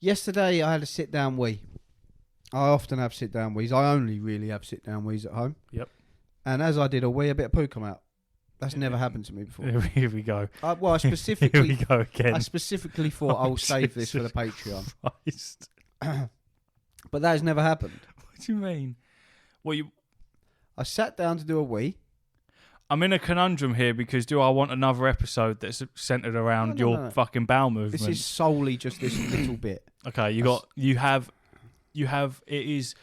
Yesterday I had a sit-down wee. I often have sit-down wees. I only really have sit-down wees at home. Yep. And as I did a wee, a bit of poo come out. That's never happened to me before. Here we go. Well, I specifically... Here we go again. I specifically thought I'll save this for the Patreon. Christ. But that has never happened. What do you mean? I sat down to do a wee. I'm in a conundrum here because do I want another episode that's centered around your fucking bowel movement? This is solely just this little bit. Okay, you have it is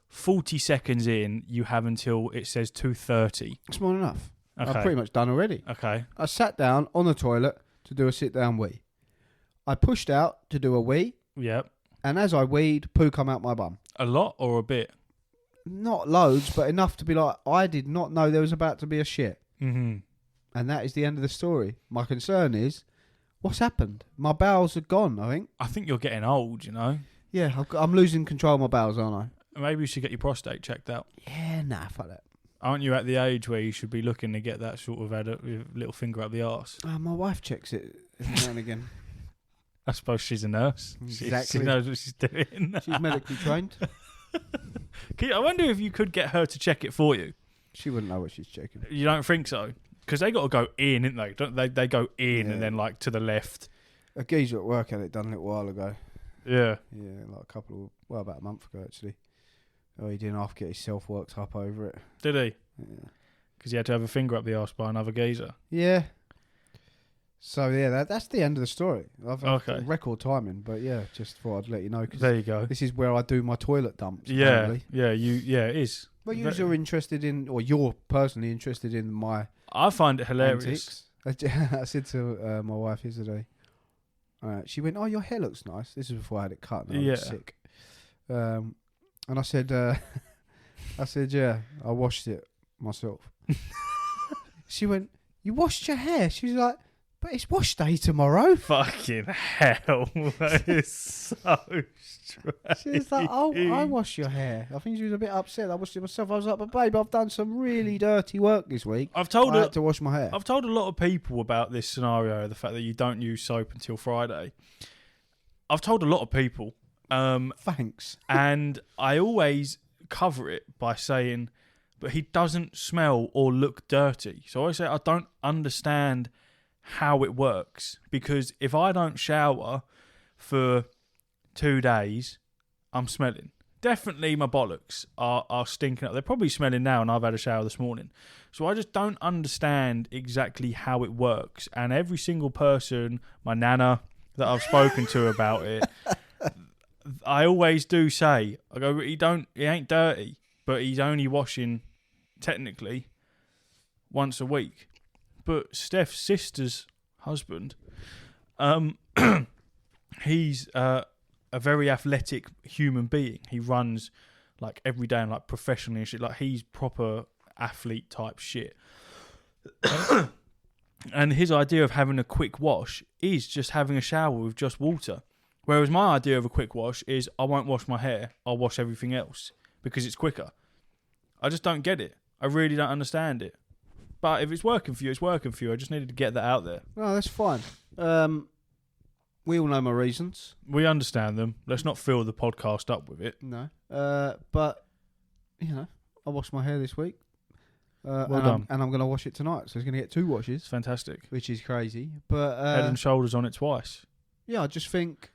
40 seconds in, you have until it says 2:30. It's more than enough. Okay. I'm pretty much done already. Okay. I sat down on the toilet to do a sit-down wee. I pushed out to do a wee. Yep. And as I weed, poo come out my bum. A lot or a bit? Not loads, but enough to be like, I did not know there was about to be a shit. Mm-hmm. And that is the end of the story. My concern is, what's happened? My bowels are gone, I think. I think you're getting old, you know? Yeah, I'm losing control of my bowels, aren't I? Maybe you should get your prostate checked out. Yeah, nah, fuck that. Aren't you at the age where you should be looking to get that sort of little finger up the arse? My wife checks it every now and again. I suppose she's a nurse. Exactly. She knows what she's doing. She's medically trained. I wonder if you could get her to check it for you. She wouldn't know what she's checking. You don't think so? Because they got to go in, didn't they? Don't they? They go in and then like to the left. A geezer at work had it done a little while ago. Yeah. Yeah, like about a month ago actually. Oh, he didn't half get himself worked up over it. Did he? Yeah. Because he had to have a finger up the arse by another geezer. Yeah. So yeah, that's the end of the story. Okay. Record timing, but yeah, just thought I'd let you know. Cause there you go. This is where I do my toilet dumps. Yeah, apparently. it is. Well, you're interested in, or you're personally interested in my. I find it hilarious. Antics. I said to my wife yesterday. She went, "Oh, your hair looks nice." This is before I had it cut. And I was sick. And I said, "Yeah, I washed it myself." She went, "You washed your hair?" She was like, "But it's wash day tomorrow." Fucking hell. That is so strange. She was like, "Oh, I wash your hair." I think she was a bit upset. I washed it myself. I was like, "But babe, I've done some really dirty work this week. I had to wash my hair." I've told a lot of people about this scenario, the fact that you don't use soap until Friday. I've told a lot of people. Thanks. And I always cover it by saying, but he doesn't smell or look dirty. So I say I don't understand how it works, because if I don't shower for 2 days, I'm smelling. Definitely my bollocks are stinking up. They're probably smelling now, and I've had a shower this morning. So I just don't understand exactly how it works. And every single person, my nana that I've spoken to about it, I always do say, I go, he ain't dirty, but he's only washing technically once a week. But Steph's sister's husband, he's a very athletic human being. He runs like every day and like professionally and shit. Like he's proper athlete type shit. And his idea of having a quick wash is just having a shower with just water. Whereas my idea of a quick wash is I won't wash my hair, I'll wash everything else because it's quicker. I just don't get it. I really don't understand it. But if it's working for you, it's working for you. I just needed to get that out there. No, that's fine. We all know my reasons. We understand them. Let's not fill the podcast up with it. No. But, I washed my hair this week. Well done. I'm going to wash it tonight. So it's going to get 2 washes. It's fantastic. Which is crazy. But Head and shoulders on it twice. Yeah, I just think...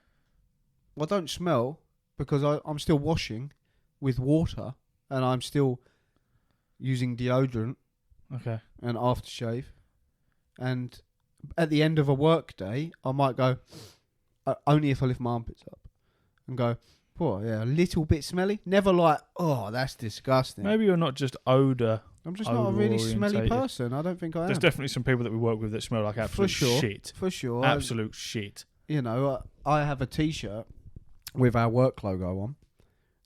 I don't smell because I'm still washing with water and I'm still using deodorant and aftershave. And at the end of a work day, I might go, only if I lift my armpits up and go, oh, yeah, a little bit smelly. Never like, oh, that's disgusting. Maybe you're not just odour. I'm just not a really smelly person. I don't think I am. There's definitely some people that we work with that smell like absolute shit. For sure. Absolute shit. I have a T-shirt with our work logo on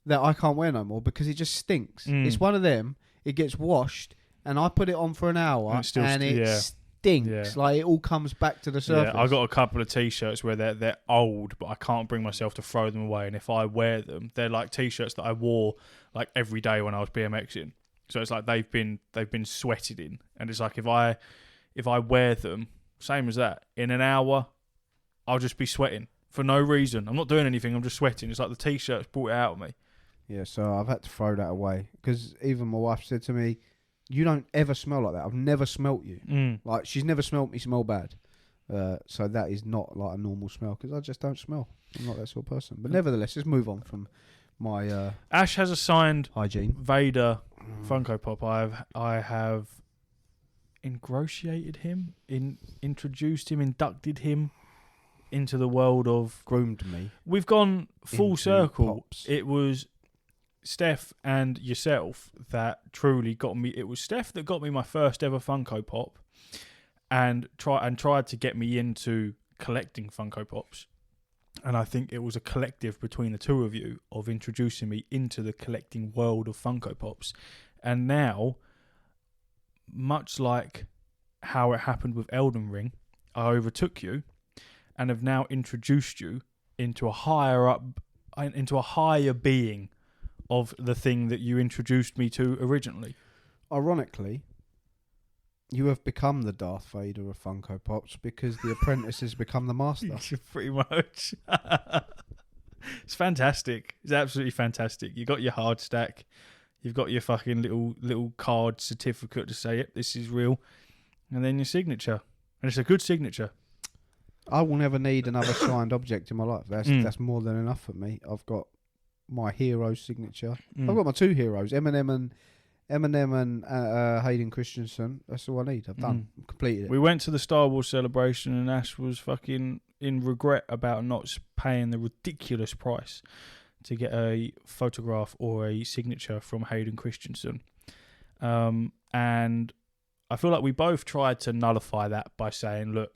that I can't wear no more because it just stinks. It's one of them. It gets washed and I put it on for an hour and it stinks. Yeah. Like it all comes back to the surface. Yeah, I got a couple of T-shirts where they're old, but I can't bring myself to throw them away. And if I wear them, they're like T-shirts that I wore like every day when I was BMXing. So it's like they've been sweated in, and it's like if I wear them, same as that, in an hour, I'll just be sweating for no reason. I'm not doing anything. I'm just sweating. It's like the t-shirt's brought it out of me. Yeah, so I've had to throw that away because even my wife said to me, "You don't ever smell like that. I've never smelt you. Like she's never smelt me smell bad. So that is not like a normal smell because I just don't smell. I'm not that sort of person. But nevertheless, let's move on from my Ash has a signed hygiene Vader Funko Pop. I have ingratiated him, introduced him, inducted him into the world of groomed me. We've gone full into circle. Pops. It was Steph and yourself that truly got me. It was Steph that got me my first ever Funko Pop, and tried to get me into collecting Funko Pops. And I think it was a collective between the two of you of introducing me into the collecting world of Funko Pops. And now, much like how it happened with Elden Ring, I overtook you and have now introduced you into a higher being of the thing that you introduced me to originally. Ironically, you have become the Darth Vader of Funko Pops because the apprentice has become the master. Pretty much. It's fantastic. It's absolutely fantastic. You got your hard stack. You've got your fucking little card certificate to say, yep, this is real. And then your signature. And it's a good signature. I will never need another signed object in my life. That's more than enough for me. I've got my hero signature. I've got my two heroes, Eminem and Hayden Christensen. That's all I need. I've done. Completed it. We went to the Star Wars celebration and Ash was fucking in regret about not paying the ridiculous price to get a photograph or a signature from Hayden Christensen. And I feel like we both tried to nullify that by saying, look,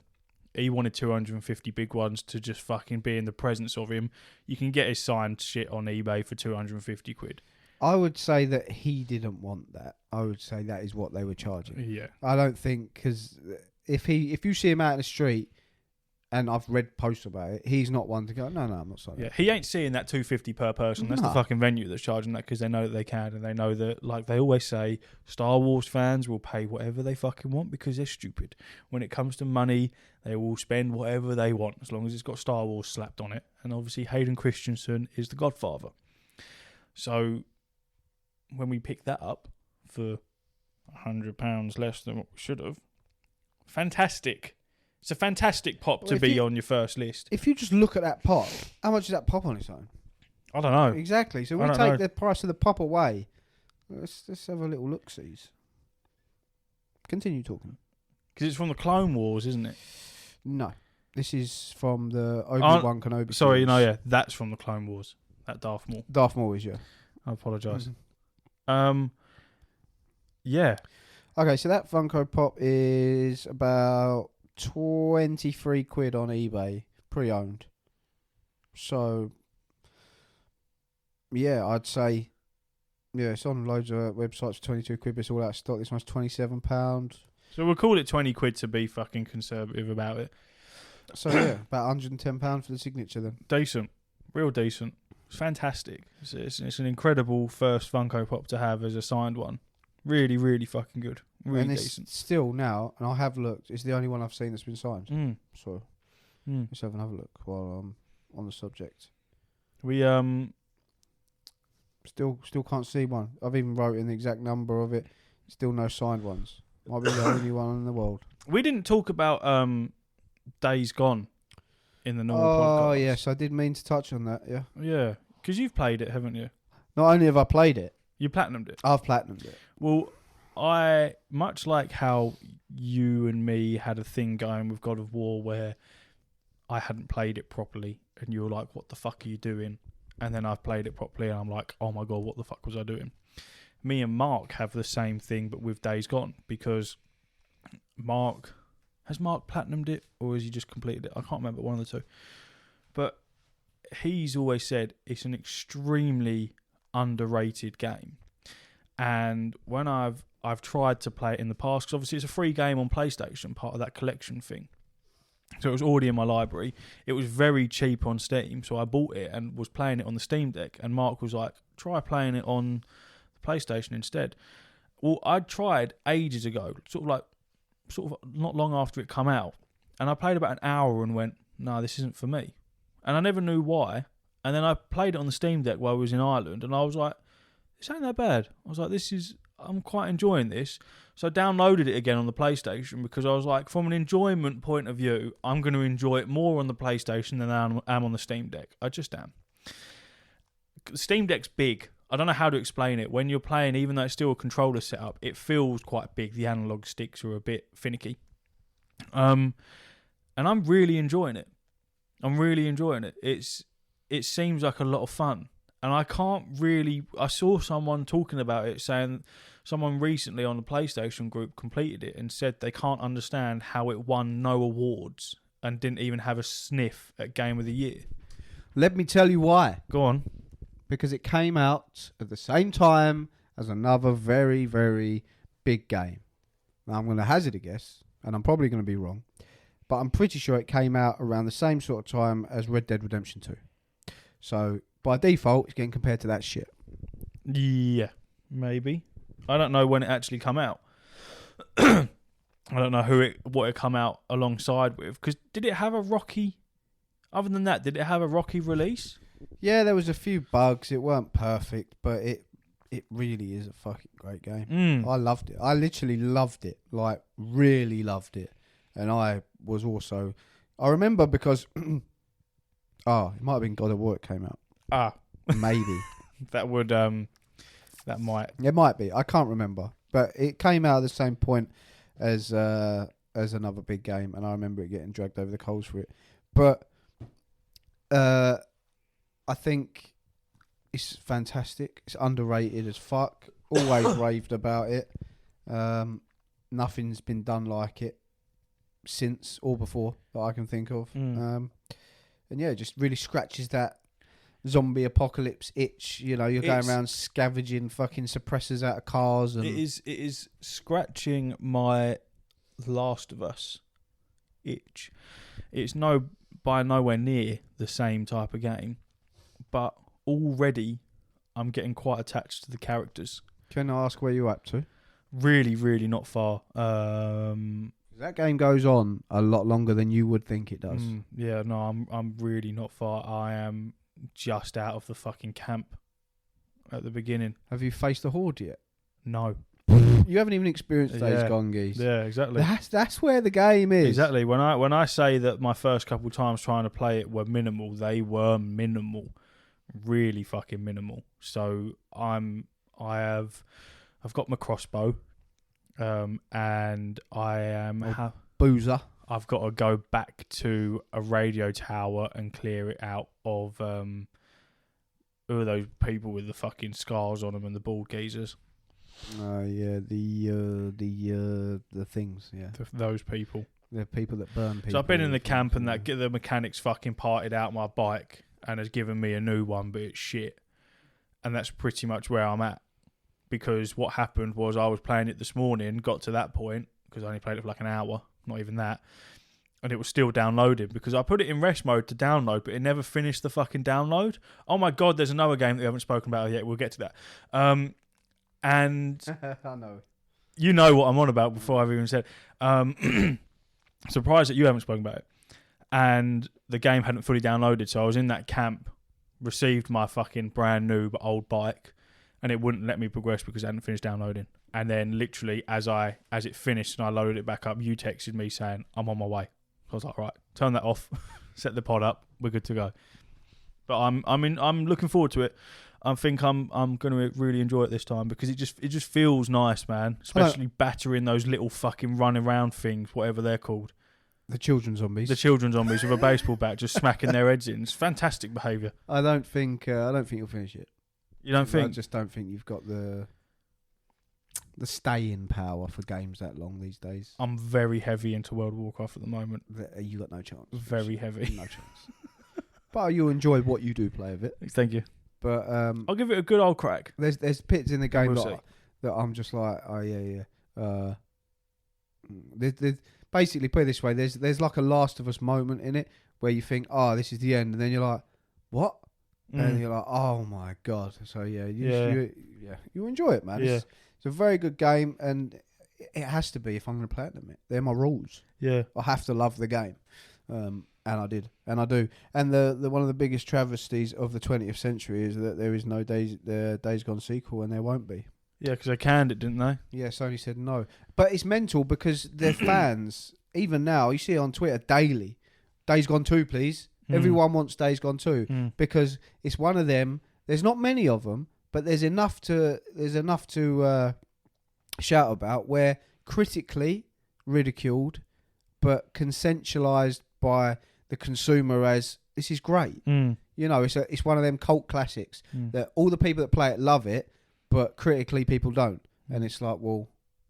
he wanted 250 big ones to just fucking be in the presence of him. You can get his signed shit on eBay for 250 quid. I would say that he didn't want that. I would say that is what they were charging. Yeah. I don't think, because if you see him out in the street, and I've read posts about it, he's not one to go, no, I'm not signing. Yeah, he ain't seeing that 250 per person. That's the fucking venue that's charging that because they know that they can, and they know that, like they always say, Star Wars fans will pay whatever they fucking want because they're stupid. When it comes to money, they will spend whatever they want as long as it's got Star Wars slapped on it. And obviously Hayden Christensen is the Godfather. So when we picked that up for £100 less than what we should have, fantastic. It's a fantastic pop to be on your first list. If you just look at that pop, how much is that pop on its own? I don't know. Exactly. So we take the price of the pop away. Let's have a little look-sees. Continue talking. Because it's from the Clone Wars, isn't it? No. This is from the Obi-Wan Kenobi. Sorry, that's from the Clone Wars. That Darth Maul. Darth Maul is, yeah. I apologise. Mm-hmm. Yeah. Okay, so that Funko Pop is about 23 quid on eBay, pre-owned. So, yeah, I'd say, yeah, it's on loads of websites for 22 quid, but it's all out of stock. This one's £27. So we'll call it 20 quid to be fucking conservative about it. So, yeah, about £110 for the signature then. Decent. Real decent. It's fantastic. It's an incredible first Funko Pop to have as a signed one. Really, really fucking good. Really and it's decent. Still now, and I have looked, it's the only one I've seen that's been signed. So, let's have another look while I'm on the subject. We still can't see one. I've even wrote in the exact number of it. Still no signed ones. Might be the only one in the world. We didn't talk about Days Gone in the normal podcast. Oh, yes, I did mean to touch on that, yeah. Yeah, because you've played it, haven't you? Not only have I played it, you platinumed it. I've platinumed it. Well, much like how you and me had a thing going with God of War where I hadn't played it properly and you were like, what the fuck are you doing? And then I've played it properly and I'm like, oh my God, what the fuck was I doing? Me and Mark have the same thing but with Days Gone, because has Mark platinumed it or has he just completed it? I can't remember, one of the two. But he's always said it's an extremely underrated game. And when I've tried to play it in the past, because obviously it's a free game on PlayStation, part of that collection thing. So it was already in my library. It was very cheap on Steam, so I bought it and was playing it on the Steam Deck. And Mark was like, try playing it on the PlayStation instead. Well, I tried ages ago, sort of not long after it come out. And I played about an hour and went, no, this isn't for me. and I never knew why. And then I played it on the Steam Deck while I was in Ireland, and I was like, this ain't that bad. I was like, I'm quite enjoying this. So I downloaded it again on the PlayStation because I was like, from an enjoyment point of view, I'm going to enjoy it more on the PlayStation than I am on the Steam Deck. I just am. The Steam Deck's big. I don't know how to explain it. When you're playing, even though it's still a controller setup, it feels quite big. The analog sticks are a bit finicky. And I'm really enjoying it. It seems like a lot of fun. And I saw someone talking about it, saying someone recently on the PlayStation group completed it and said they can't understand how it won no awards and didn't even have a sniff at Game of the Year. Let me tell you why. Go on. Because it came out at the same time as another very, very big game. Now, I'm going to hazard a guess, and I'm probably going to be wrong, but I'm pretty sure it came out around the same sort of time as Red Dead Redemption 2. So, by default, it's getting compared to that shit. Yeah, maybe. I don't know when it actually come out. I don't know what it come out alongside with. Because did it have a rocky... Other than that, did it have a rocky release? Yeah, there was a few bugs. It weren't perfect, but it really is a fucking great game. I loved it. I literally loved it. Like, really loved it. And I was also... I remember because... it might have been God of War it came out. Maybe. That might... It might be. I can't remember. But it came out at the same point as another big game, and I remember it getting dragged over the coals for it. But... I think it's fantastic. It's underrated as fuck. Always raved about it. Nothing's been done like it since or before that I can think of. And yeah, it just really scratches that zombie apocalypse itch. You know, you're going around scavenging fucking suppressors out of cars. And it is scratching my Last of Us itch. It's by nowhere near the same type of game, but already I'm getting quite attached to the characters. Can I ask where you're up to? Really, really not far. That game goes on a lot longer than you would think it does. Yeah, no, I'm really not far. I am just out of the fucking camp at the beginning. Have you faced the Horde yet? No. You haven't even experienced Days Gone, geese. Yeah, exactly. That's where the game is. Exactly. When I say that my first couple of times trying to play it were minimal, they were minimal, really fucking minimal. So I've got my crossbow, and I am boozer. I've got to go back to a radio tower and clear it out of who are those people with the fucking scars on them and the bald geezers. Yeah, the things, yeah. Those people. The people that burn people. So I've been in the camp and the mechanics fucking parted out my bike and has given me a new one, but it's shit. And that's pretty much where I'm at. Because what happened was I was playing it this morning, got to that point, because I only played it for like an hour, not even that, and it was still downloading, because I put it in rest mode to download, but it never finished the fucking download. Oh my God, there's another game that we haven't spoken about yet, we'll get to that. And I know. You know what I'm on about before I've even said. Surprised that you haven't spoken about it. And the game hadn't fully downloaded, so I was in that camp, received my fucking brand new but old bike, and it wouldn't let me progress because it hadn't finished downloading. And then literally as it finished and I loaded it back up, you texted me saying, I'm on my way. I was like, right, turn that off, set the pod up, we're good to go. But I'm looking forward to it. I think I'm going to really enjoy it this time because it just feels nice, man. Especially battering those little fucking run around things, whatever they're called. The children zombies. The children zombies with a baseball bat, just smacking their heads in. It's fantastic behaviour. I don't think you'll finish it. You don't think? I just don't think you've got the staying power for games that long these days. I'm very heavy into World of Warcraft at the moment. You got no chance. Very heavy. No chance. But you'll enjoy what you do play of it. Thank you. But I'll give it a good old crack. There's bits in the game that I'm just like, oh yeah. There's basically, put it this way, there's like a Last of Us moment in it where you think, oh, this is the end, and then you're like, what? And you're like, oh my God. So yeah, you enjoy it, man. Yeah. It's a very good game, and it has to be if I'm going to play it. They're my rules. Yeah, I have to love the game. And I did, and I do. And the one of the biggest travesties of the 20th century is that there is no Days Gone sequel, and there won't be. Yeah, because they canned it, didn't they? Yeah, Sony said no. But it's mental because their fans, even now, you see it on Twitter daily. Days Gone 2, please. Everyone wants Days Gone 2 because it's one of them. There's not many of them, but there's enough to shout about, where critically ridiculed, but consensualized by the consumer as this is great. You know, it's one of them cult classics that all the people that play it love it, but critically people don't. And it's like, well,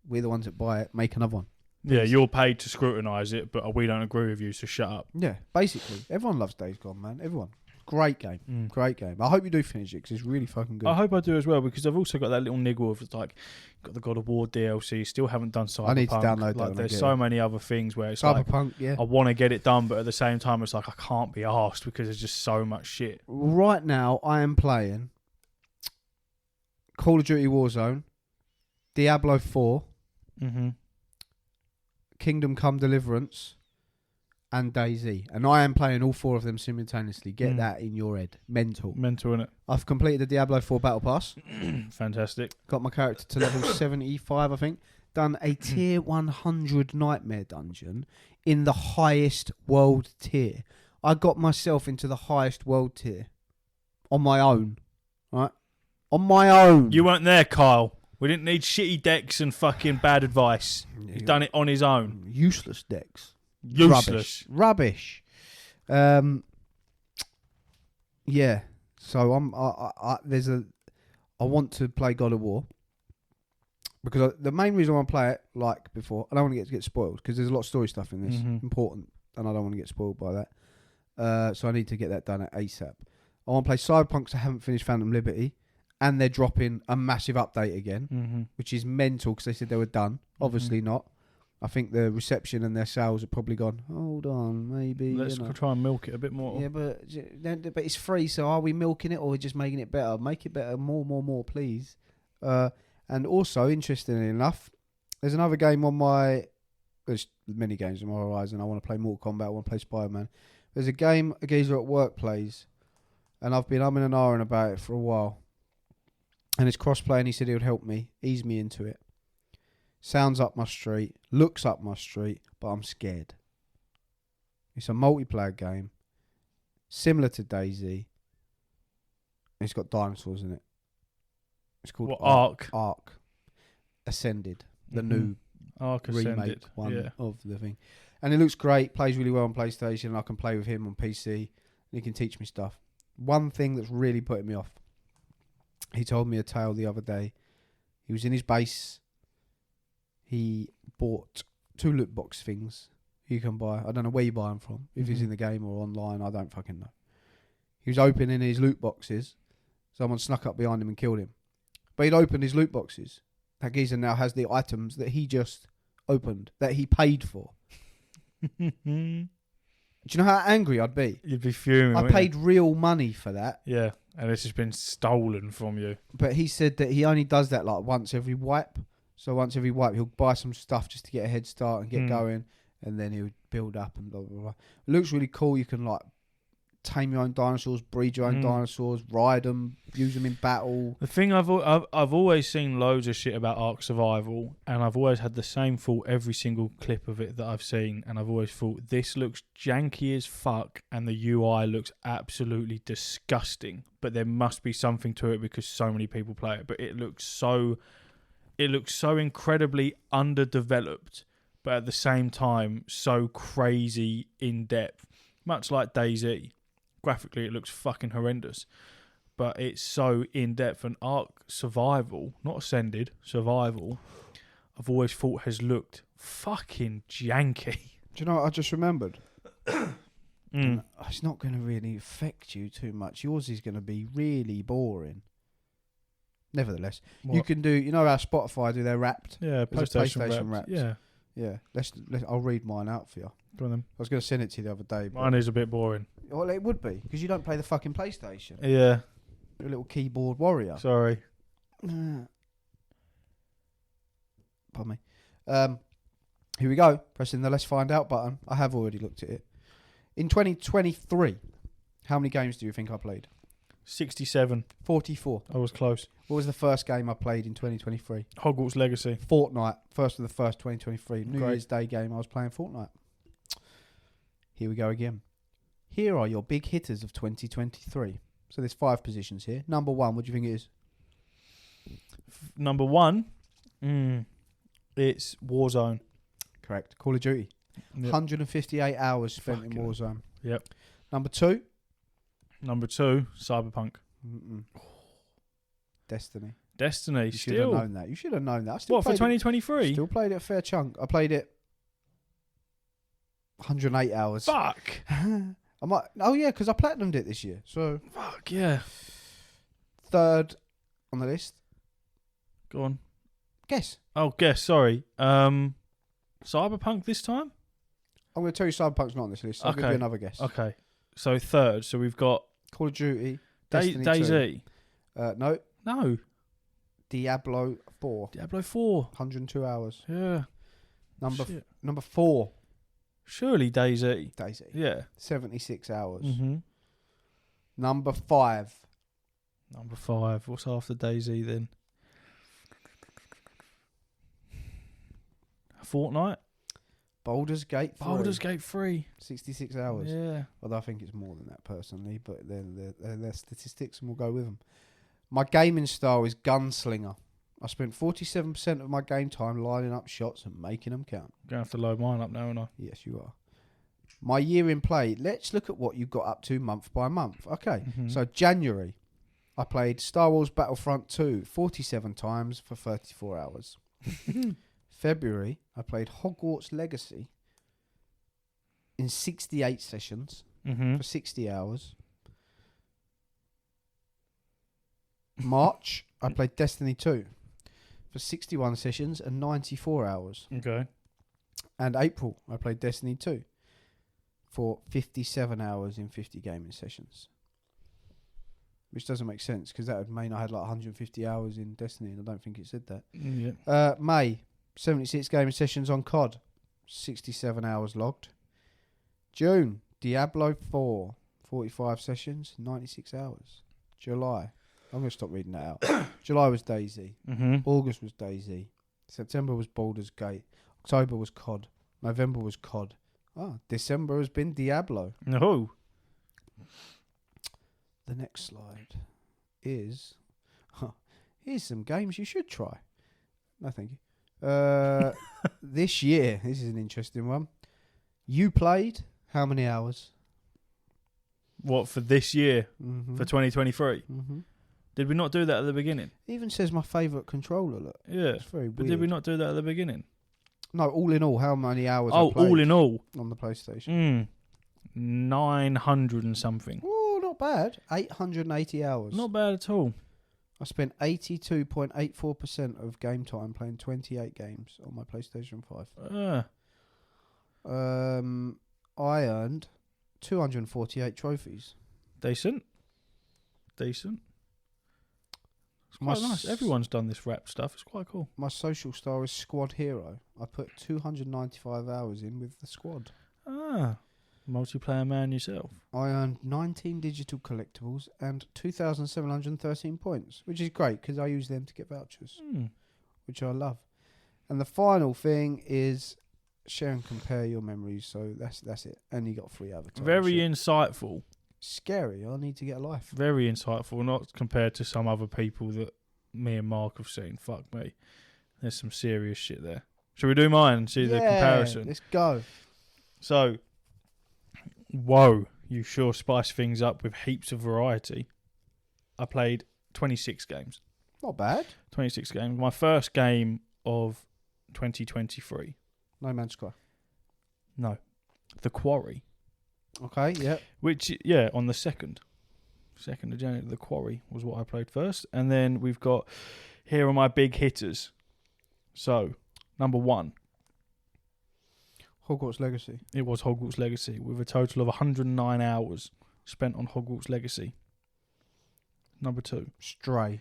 we're the ones that buy it. Make another one. Yeah, you're paid to scrutinise it, but we don't agree with you, so shut up. Yeah, basically. Everyone loves Days Gone, man. Everyone. Great game. Great game. I hope you do finish it because it's really fucking good. I hope I do as well, because I've also got that little niggle of, like, got the God of War DLC, still haven't done Cyberpunk. I need to download that. Like, there's so many other things where it's Cyberpunk, like, I want to get it done, but at the same time, it's like I can't be arsed because there's just so much shit. Right now, I am playing Call of Duty Warzone, Diablo 4, Kingdom Come Deliverance, and DayZ. And I am playing all 4 of them simultaneously. Get that in your head. Mental, innit? I've completed the Diablo 4 Battle Pass. Fantastic. Got my character to level 75, I think. Done a tier 100 Nightmare dungeon in the highest world tier. I got myself into the highest world tier on my own. Right? On my own. You weren't there, Kyle. We didn't need shitty decks and fucking bad advice. He's done it on his own. Useless decks. Useless. Rubbish. Yeah. So I want to play God of War because the main reason I want to play it, like before, I don't want to get spoiled because there's a lot of story stuff in this, important, and I don't want to get spoiled by that. So I need to get that done at ASAP. I want to play Cyberpunk because I haven't finished Phantom Liberty, and they're dropping a massive update again, which is mental because they said they were done. Obviously not. I think the reception and their sales have probably gone, hold on, maybe. Let's try and milk it a bit more. Yeah, but it's free, so are we milking it or are we just making it better? Make it better, more, please. And also, interestingly enough, there's another game there's many games on my horizon. I want to play Mortal Kombat, I want to play Spider-Man. There's a game a geezer at work plays, and I've been umming and ahhing about it for a while. And it's cross-play, and he said he would help me, ease me into it. Sounds up my street, looks up my street, but I'm scared. It's a multiplayer game, similar to DayZ. It's got dinosaurs in it. It's called Ark Ascended, the new Ark remake Ascended one of the thing. And it looks great, plays really well on PlayStation, and I can play with him on PC, and he can teach me stuff. One thing that's really putting me off, he told me a tale the other day. He was in his base. He bought 2 loot box things you can buy. I don't know where you buy them from. If it's in the game or online, I don't fucking know. He was opening his loot boxes. Someone snuck up behind him and killed him. But he'd opened his loot boxes. That geezer now has the items that he just opened, that he paid for. Do you know how angry I'd be? You'd be fuming. I paid real money for that. Yeah, and this has been stolen from you. But he said that he only does that like once every wipe. So once every wipe, he'll buy some stuff just to get a head start and get going, and then he'll build up and blah, blah, blah. It looks really cool. You can like tame your own dinosaurs, breed your own dinosaurs, ride them, use them in battle. The thing I've always seen loads of shit about Ark Survival, and I've always had the same thought every single clip of it that I've seen, and I've always thought this looks janky as fuck, and the UI looks absolutely disgusting. But there must be something to it because so many people play it. But it looks so incredibly underdeveloped, but at the same time so crazy in depth, much like DayZ. Graphically, it looks fucking horrendous, but it's so in depth. And Ark Survival, not Ascended, Survival, I've always thought has looked fucking janky. Do you know what I just remembered? It's not going to really affect you too much. Yours is going to be really boring. Nevertheless, you can do. You know how Spotify do their Wrapped? Yeah, PlayStation Wrapped. Yeah. I'll read mine out for you. Go on then. I was going to send it to you the other day. Mine is a bit boring. Well, it would be because you don't play the fucking PlayStation. Yeah. You're a little keyboard warrior. Sorry. Pardon me. Here we go. Pressing the Let's Find Out button. I have already looked at it. In 2023, how many games do you think I played? 67. 44. I was close. What was the first game I played in 2023? Hogwarts Legacy. Fortnite. First of the first 2023. New Great. Year's Day game I was playing Fortnite. Here we go again. Here are your big hitters of 2023. So there's 5 positions here. Number 1, what do you think it is? Number 1, it's Warzone. Correct. Call of Duty. Yep. 158 hours spent in Fucking Warzone. Yep. Number 2? Number 2, Cyberpunk. Destiny. Destiny. You should have known that. You should have known that. I still What, for played 2023? Still played it a fair chunk. I played it 108 hours. Fuck. I might. Oh yeah, because I platinumed it this year. So Fuck, yeah. 3rd on the list. Go on. Guess. Oh, guess, sorry. Cyberpunk this time? I'm going to tell you Cyberpunk's not on this list. So I'll give you another guess. Okay. So 3rd. So we've got Call of Duty. Destiny 2. DayZ. No. No. Diablo 4. Diablo 4. 102 hours. Yeah. Number 4. Surely DayZ. DayZ. Yeah. 76 hours. Mm-hmm. Number 5. Number 5. What's after DayZ then? Fortnite. Baldur's Gate 3. Baldur's Gate 3. 66 hours. Yeah. Although I think it's more than that personally, but they're statistics and we'll go with them. My gaming style is gunslinger. I spent 47% of my game time lining up shots and making them count. Going to have to load mine up now, aren't I? Yes, you are. My year in play. Let's look at what you got up to month by month. Okay, So January, I played Star Wars Battlefront 2 47 times for 34 hours. February, I played Hogwarts Legacy in 68 sessions for 60 hours. March, I played Destiny 2 for 61 sessions and 94 hours. Okay. And April, I played Destiny 2 for 57 hours in 50 gaming sessions. Which doesn't make sense because that would mean I had like 150 hours in Destiny and I don't think it said that. Yeah. May, 76 gaming sessions on COD, 67 hours logged. June, Diablo 4, 45 sessions, 96 hours. July, I'm going to stop reading that out. July was DayZ. August was DayZ. September was Baldur's Gate. October was COD. November was COD. December has been Diablo. No. The next slide is... here's some games you should try. No, thank you. This year, this is an interesting one. You played how many hours? What, for this year? For 2023? Did we not do that at the beginning? It even says my favourite controller, look. Yeah. It's very weird. But did we not do that at the beginning? No, all in all, how many hours I played all in all. on the PlayStation. 900 and something. Oh, not bad. 880 hours. Not bad at all. I spent 82.84% of game time playing 28 games on my PlayStation 5. I earned 248 trophies. Decent. It's quite nice. Everyone's done this rap stuff. It's quite cool. My social star is Squad Hero. I put 295 hours in with the squad. Multiplayer man yourself. I earned 19 digital collectibles and 2,713 points, which is great because I use them to get vouchers, which I love. And the final thing is share and compare your memories. So that's it. And you got free avatars. Very insightful. Scary. I need to get a life. Very insightful. Not compared to some other people that me and Mark have seen. Fuck me. There's some serious shit there. Shall we do mine and see the comparison? Let's go. So, whoa, you sure spice things up with heaps of variety. I played 26 games. Not bad. 26 games. My first game of 2023. No Man's Sky. No. The Quarry. Okay, yeah. Which, on the 2nd of January, The Quarry was what I played first. And then we've got, here are my big hitters. So, number 1. Hogwarts Legacy. It was Hogwarts Legacy with a total of 109 hours spent on Hogwarts Legacy. Number 2. Stray.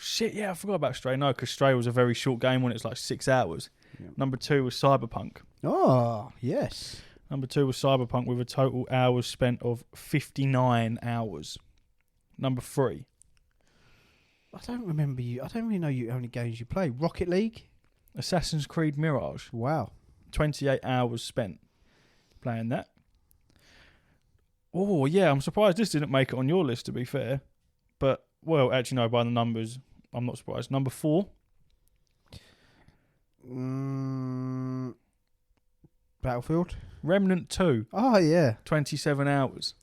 Shit, yeah, I forgot about Stray. No, because Stray was a very short game when it's like 6 hours. Yeah. Number 2 was Cyberpunk. Oh, yes. Number 2 was Cyberpunk with a total hours spent of 59 hours. Number 3. I don't remember you. I don't really know how many games you play. Rocket League? Assassin's Creed Mirage. Wow. 28 hours spent playing that. Oh, yeah, I'm surprised this didn't make it on your list, to be fair. But, well, actually, no, by the numbers, I'm not surprised. Number 4. Battlefield? Remnant 2. Oh, yeah. 27 hours.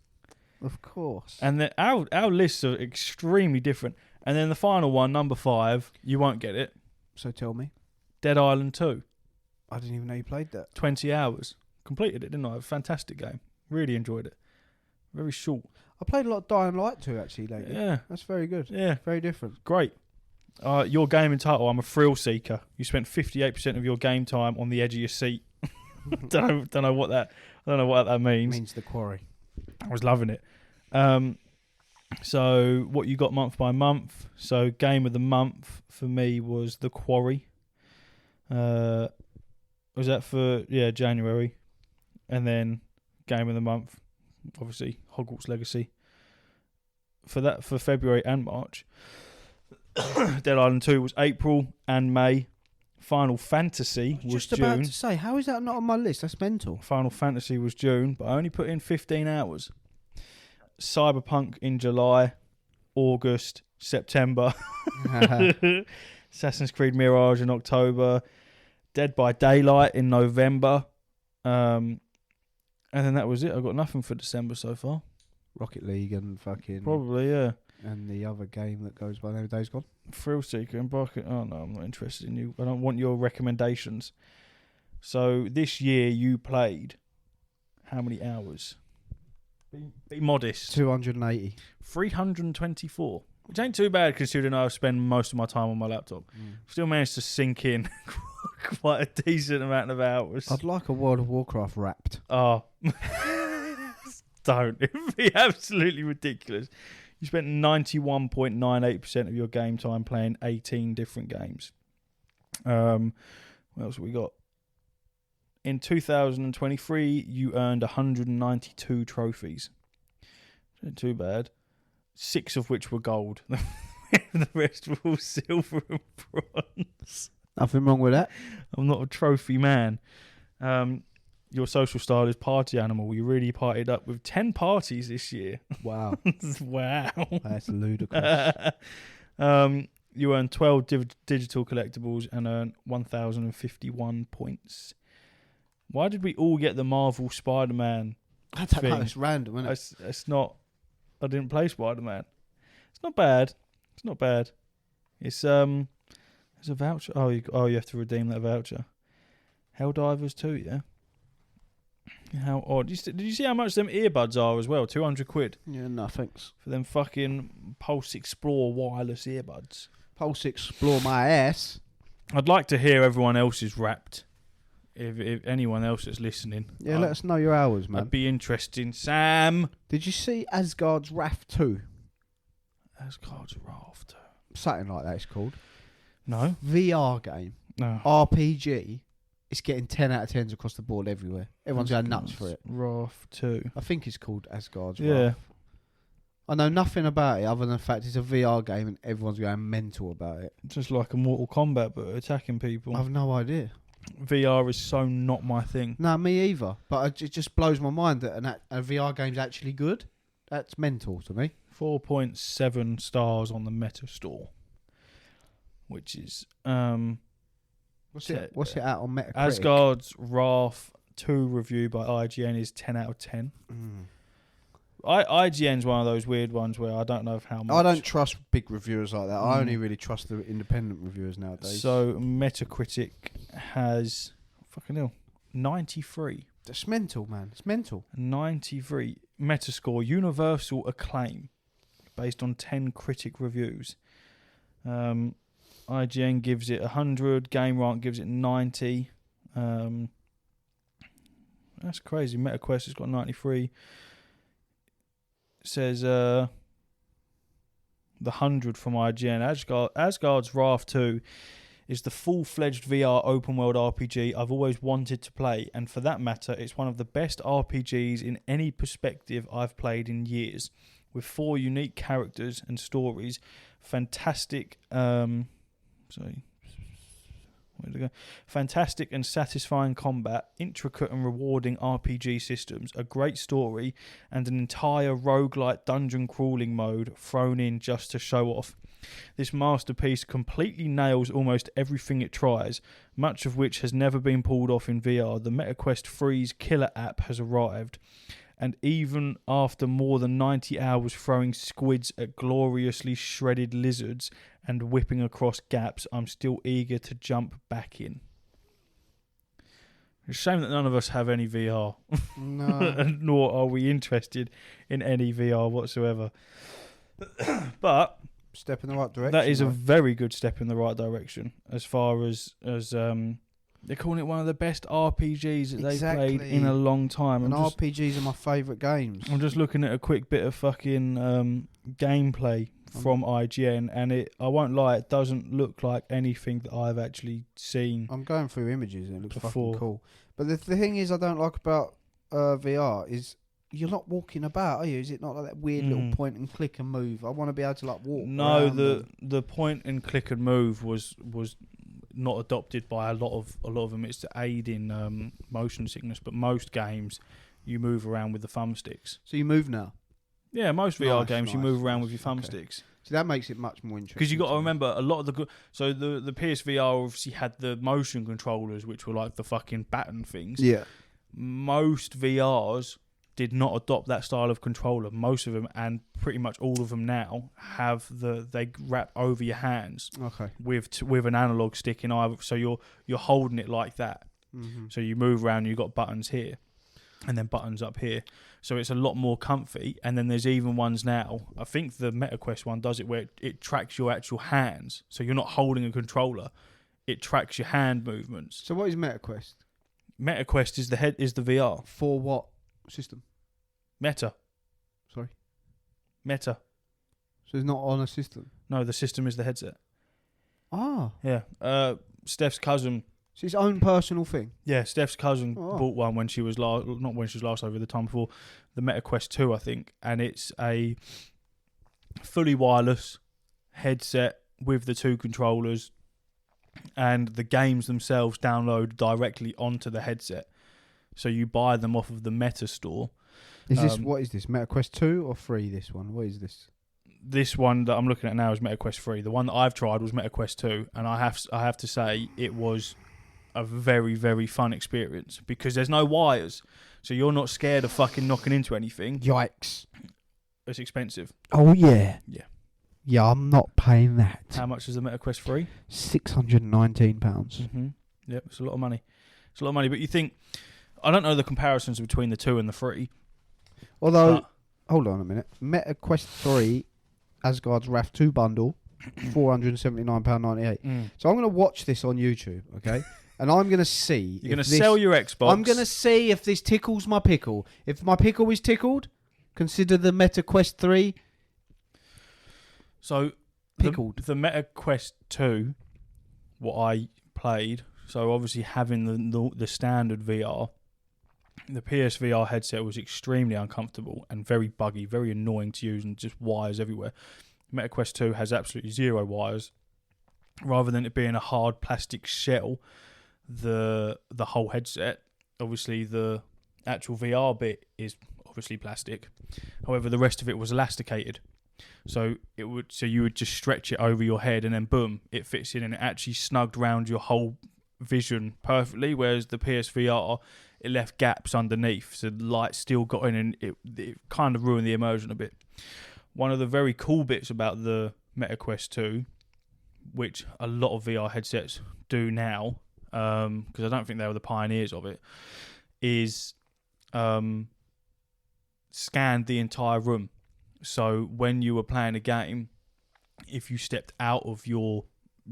Of course. And our lists are extremely different. And then the final one, number 5, you won't get it. So tell me. Dead Island 2. I didn't even know you played that. 20 hours. Completed it, didn't I? A fantastic game. Really enjoyed it. Very short. I played a lot of Dying Light 2 actually lately. Yeah. That's very good. Yeah. Very different. Great. Your gaming title, I'm a thrill seeker. You spent 58% of your game time on the edge of your seat. don't know what that means. It means the quarry. I was loving it. So what you got month by month? So game of the month for me was The Quarry. Was that for January, and then game of the month, obviously Hogwarts Legacy. For February and March, Dead Island 2 was April and May. Final Fantasy was just June. About to say, how is that not on my list? That's mental. Final Fantasy was June, but I only put in 15 hours. Cyberpunk in July, August, September. Assassin's Creed Mirage in October. Dead by Daylight in November. And then that was it. I got nothing for December so far. Rocket League and fucking... Probably, yeah. And the other game that goes by the name of Days Gone. Thrill Seeker and Bucket. Oh, no, I'm not interested in you. I don't want your recommendations. So this year you played how many hours? Be modest. 280. 324. Which ain't too bad considering I spend most of my time on my laptop. Still managed to sink in quite a decent amount of hours. I'd like a World of Warcraft wrapped. Oh. Don't. It'd be absolutely ridiculous. You spent 91.98% of your game time playing 18 different games. What else have we got? In 2023, you earned 192 trophies. Not too bad. 6 of which were gold. The rest were all silver and bronze. Nothing wrong with that. I'm not a trophy man. Your social style is party animal. You really partied up with 10 parties this year. Wow. Wow. That's ludicrous. You earned 12 digital collectibles and earned 1,051 points. Why did we all get the Marvel Spider-Man thing? It's random, isn't it? It's not... I didn't play Spider-Man. It's not bad. It's a voucher. Oh, you have to redeem that voucher. Helldivers 2, yeah? How odd. Did you see how much them earbuds are as well? 200 quid. Yeah, no, thanks. For them fucking Pulse Explore wireless earbuds. Pulse Explore my ass. I'd like to hear everyone else's wrapped. If anyone else that's listening. Yeah, let us know your hours, man. That'd be interesting. Sam! Did you see Asgard's Wrath 2? Asgard's Wrath 2. Something like that it's called. No. VR game. No. RPG. It's getting 10 out of 10s across the board everywhere. Everyone's going nuts for it. Wrath 2. I think it's called Asgard's Yeah. Wrath. I know nothing about it other than the fact it's a VR game and everyone's going mental about it. Just like a Mortal Kombat, but attacking people. I've no idea. VR is so not my thing. No, me either. But it just blows my mind that a VR game's actually good. That's mental to me. 4.7 stars on the Meta Store, which is What's it at on Metacritic? Asgard's Wrath 2 review by IGN is 10 out of 10. IGN's one of those weird ones where I don't know how much. I don't trust big reviewers like that. I only really trust the independent reviewers nowadays. So Metacritic has 93. That's mental, man. It's mental. 93. Metascore, universal acclaim, based on 10 critic reviews. IGN gives it 100. GameRank gives it 90. That's crazy. MetaQuest has got 93. It says the 100 from IGN. Asgard's Wrath 2 is the full-fledged VR open-world RPG I've always wanted to play, and for that matter, it's one of the best RPGs in any perspective I've played in years, with 4 unique characters and stories, fantastic fantastic and satisfying combat, intricate and rewarding RPG systems, a great story, and an entire roguelite dungeon crawling mode thrown in just to show off. This masterpiece completely nails almost everything it tries, much of which has never been pulled off in VR. The MetaQuest 3's killer app has arrived, and even after more than 90 hours throwing squids at gloriously shredded lizards and whipping across gaps, I'm still eager to jump back in. It's a shame that none of us have any VR. No. Nor are we interested in any VR whatsoever. But step in the right direction. that is a very good step in the right direction, as far as they're calling it one of the best RPGs that they've played in a long time. And RPGs are my favourite games. I'm just looking at a quick bit of fucking gameplay from IGN, and I won't lie, it doesn't look like anything that I've actually seen. I'm going through images and it looks before. fucking cool. But the thing is, I don't like about VR is you're not walking about, are you? Is it not like that weird little point and click and move? I want to be able to like walk. No, the point and click and move was not adopted by a lot of them. It's to aid in motion sickness, but most games you move around with the thumbsticks. So you move now? Yeah, most VR games you move around with your thumbsticks. So that makes it much more interesting. Because you got to remember, a lot of the PSVR obviously had the motion controllers, which were like the fucking baton things. Yeah. Most VRs did not adopt that style of controller. Most of them, and pretty much all of them now, have they wrap over your hands. Okay. With an analog stick in either, so you're holding it like that. Mm-hmm. So you move around, you've got buttons here, and then buttons up here. So it's a lot more comfy. And then there's even ones now. I think the MetaQuest one does it where it tracks your actual hands. So you're not holding a controller. It tracks your hand movements. So what is MetaQuest? MetaQuest is the VR. For what system? Meta. Sorry? Meta. So it's not on a system? No, the system is the headset. Ah. Yeah. Steph's cousin. It's his own personal thing? Yeah, Steph's cousin bought one when she was not when she was last over, the time before, the MetaQuest 2, I think. And it's a fully wireless headset with the 2 controllers, and the games themselves download directly onto the headset. So you buy them off of the Meta store. Is this what is this? MetaQuest 2 or 3, this one? What is this? This one that I'm looking at now is MetaQuest 3. The one that I've tried was MetaQuest 2, and I have to say it was a very, very fun experience because there's no wires. So you're not scared of fucking knocking into anything. Yikes. It's expensive. Oh, yeah. Yeah. Yeah, I'm not paying that. How much is the MetaQuest 3? £619. Mm-hmm. Yep, it's a lot of money. It's a lot of money, but you think... I don't know the comparisons between the 2 and the 3. Although, hold on a minute. MetaQuest 3, Asgard's Wrath 2 bundle, £479.98. So I'm going to watch this on YouTube, okay? And I'm going to see... You're going to sell your Xbox. I'm going to see if this tickles my pickle. If my pickle is tickled, consider the MetaQuest 3 so pickled. The MetaQuest 2, what I played, so obviously having the standard VR, the PSVR headset was extremely uncomfortable and very buggy, very annoying to use, and just wires everywhere. MetaQuest 2 has absolutely 0 wires. Rather than it being a hard plastic shell, the whole headset, obviously the actual VR bit is obviously plastic. However, the rest of it was elasticated. So you would just stretch it over your head, and then boom, it fits in, and it actually snugged round your whole vision perfectly. Whereas the PSVR, it left gaps underneath, so the light still got in, and it kind of ruined the immersion a bit. One of the very cool bits about the MetaQuest 2, which a lot of VR headsets do now, because I don't think they were the pioneers of it, is scan the entire room. So when you were playing a game, if you stepped out of your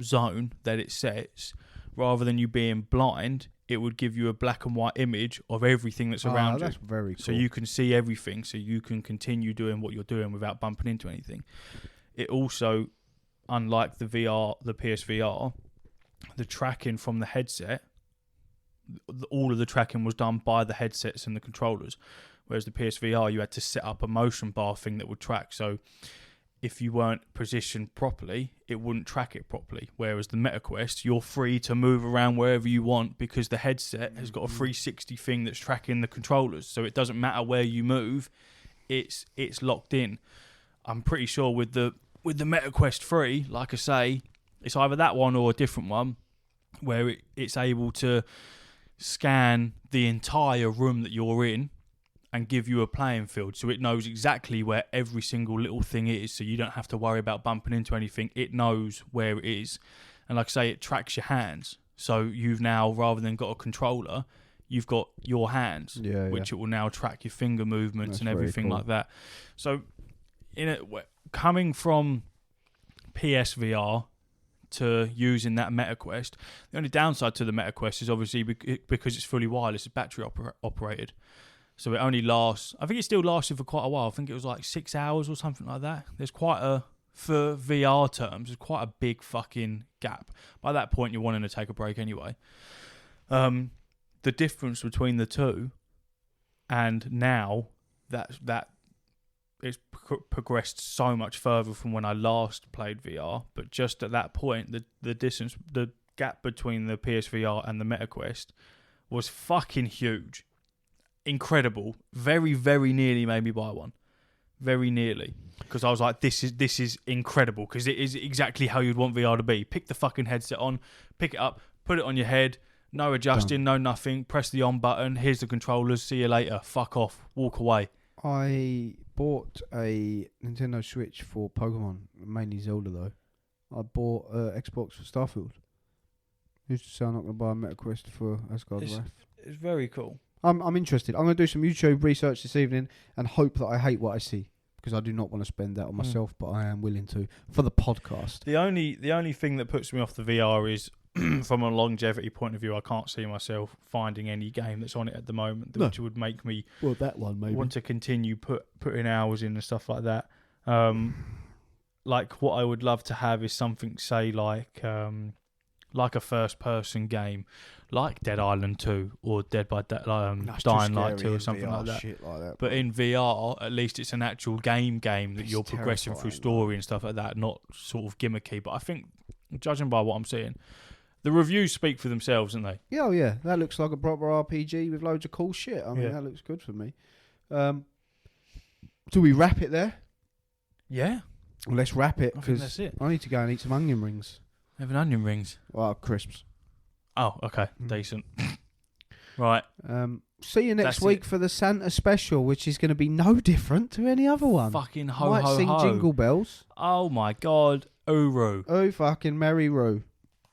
zone that it sets, rather than you being blind, it would give you a black and white image of everything that's around you. That's very cool. So you can see everything, so you can continue doing what you're doing without bumping into anything. It also, unlike the PSVR, the tracking from the headset, all of the tracking was done by the headsets and the controllers. Whereas the PSVR, you had to set up a motion bar thing that would track. So if you weren't positioned properly, it wouldn't track it properly. Whereas the MetaQuest, you're free to move around wherever you want because the headset has got a 360 thing that's tracking the controllers. So it doesn't matter where you move, it's locked in. I'm pretty sure with the MetaQuest 3, like I say, it's either that one or a different one where it's able to scan the entire room that you're in and give you a playing field, so it knows exactly where every single little thing is, so you don't have to worry about bumping into anything. It knows where it is, and like I say, it tracks your hands. So you've now, rather than got a controller, you've got your hands, which it will now track your finger movements and everything like that. So, coming from PSVR to using that MetaQuest, the only downside to the MetaQuest is obviously because it's fully wireless, it's battery operated. So it only lasts, I think it still lasted for quite a while. I think it was like 6 hours or something like that. There's for VR terms, there's quite a big fucking gap. By that point, you're wanting to take a break anyway. The difference between the two, and now that it's progressed so much further from when I last played VR. But just at that point, the gap between the PSVR and the MetaQuest was fucking huge. Incredible. Very, very nearly made me buy one. Very nearly. Because I was like, this is incredible. Because it is exactly how you'd want VR to be. Pick the fucking headset on, pick it up, put it on your head, no adjusting, no nothing, press the on button, here's the controllers, see you later, fuck off, walk away. I bought a Nintendo Switch for Pokemon, mainly Zelda though. I bought Xbox for Starfield. Who's to say I'm not going to buy a MetaQuest for Asgard's Wrath? It's very cool. I'm interested. I'm going to do some YouTube research this evening and hope that I hate what I see, because I do not want to spend that on myself, but I am willing to for the podcast. The only thing that puts me off the VR is from a longevity point of view, I can't see myself finding any game that's on it at the moment which would make me that one maybe want to continue putting hours in and stuff like that. Like what I would love to have is something, say like a first-person game, like Dead Island 2 or Dead by Dying Light 2 or something VR, like that. shit like that. But in VR, at least it's an actual game that you're progressing through story and stuff like that, not sort of gimmicky. But I think, judging by what I'm seeing, the reviews speak for themselves, don't they? Yeah, yeah. That looks like a proper RPG with loads of cool shit. I mean, that looks good for me. Do we wrap it there? Yeah. Well, let's wrap it, because that's it. I need to go and eat some onion rings. Having onion rings? Well, crisps. Oh, okay. Decent. Right. See you next week for the Santa special, which is going to be no different to any other one. Fucking ho, Might ho, sing ho. Jingle Bells. Oh, my God. Uru. Oh, fucking Merry Roo.